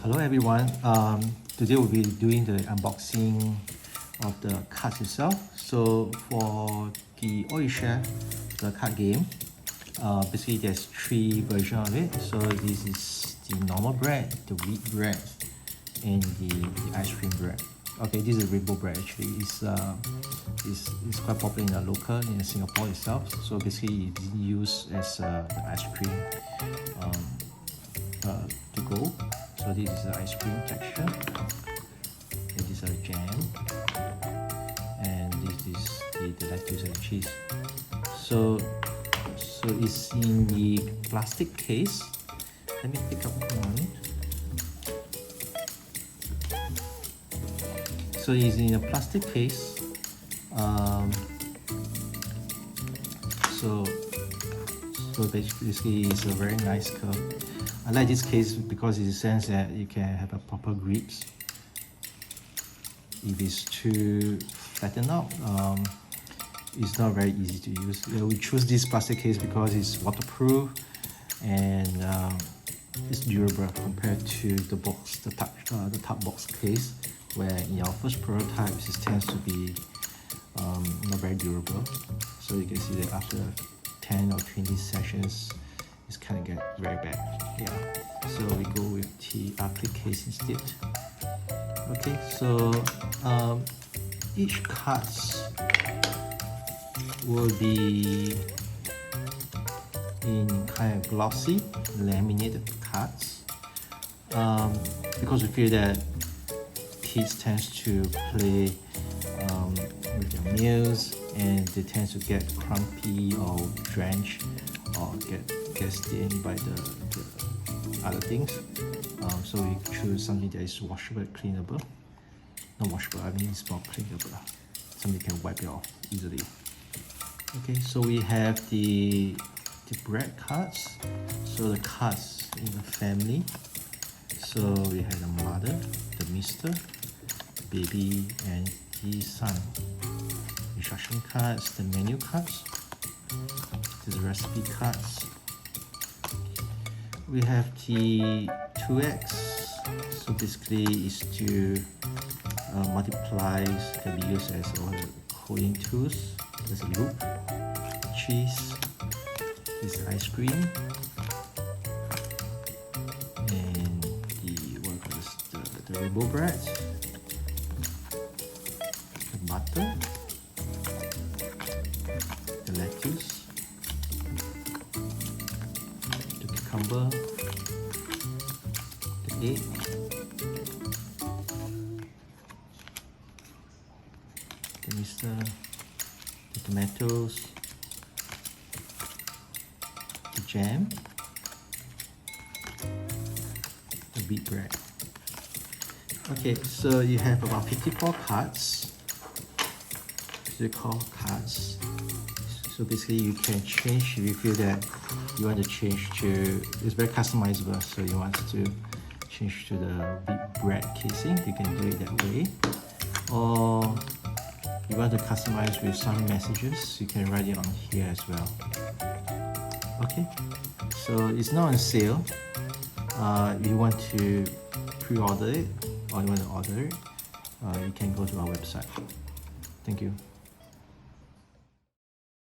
Hello everyone, today we'll be doing the unboxing of the cards itself. So for the Oi Chef, the card game, basically there's three versions of it. So this is the normal bread, the wheat bread, and the ice cream bread. Okay, this is rainbow bread actually. It's quite popular in the local in Singapore itself. So basically it's used as the ice cream to go. So this is the ice cream texture. This is a jam, and this is the lettuce and cheese. So it's in the plastic case. Let me pick up one. So it's in a plastic case. So basically it's a very nice curve. I like this case because it sense that you can have a proper grips. If it's too flattened out, it's not very easy to use. We choose this plastic case because it's waterproof and it's durable compared to the box, the top box case, where in our first prototypes it tends to be not very durable. So you can see that after 10 or 20 sessions, it's kind of get very bad. Yeah, so we go with the acrylic case instead. Okay, so each cards will be in kind of glossy laminated cards, because we feel that kids tends to play with their meals and they tend to get crumpy or drenched or get stained by the other things. So we choose something that is washable, cleanable. Not washable, I mean it's more cleanable. Something you can wipe it off easily. Okay, so we have the bread cards. So the cards in the family. So we have the mother, the mister, baby, and the son. Instruction cards, the menu cards, the recipe cards. We have the 2x, so basically is to multiplies, can be used as all the coding tools. There's a loop, cheese, this is ice cream, and the rainbow bread, the butter, the lettuce, the cucumber, the egg, the mister, the tomatoes, the jam, the wheat bread. Okay, so you have about 54 cards. Physical cards. So basically you can change if you feel that you want to change to, it's very customizable, so you want to change to the wheat bread casing, you can do it that way. Or you want to customize with some messages, you can write it on here as well. Okay, so it's not on sale. If you want to pre-order it or you want to order it, you can go to our website. Thank you.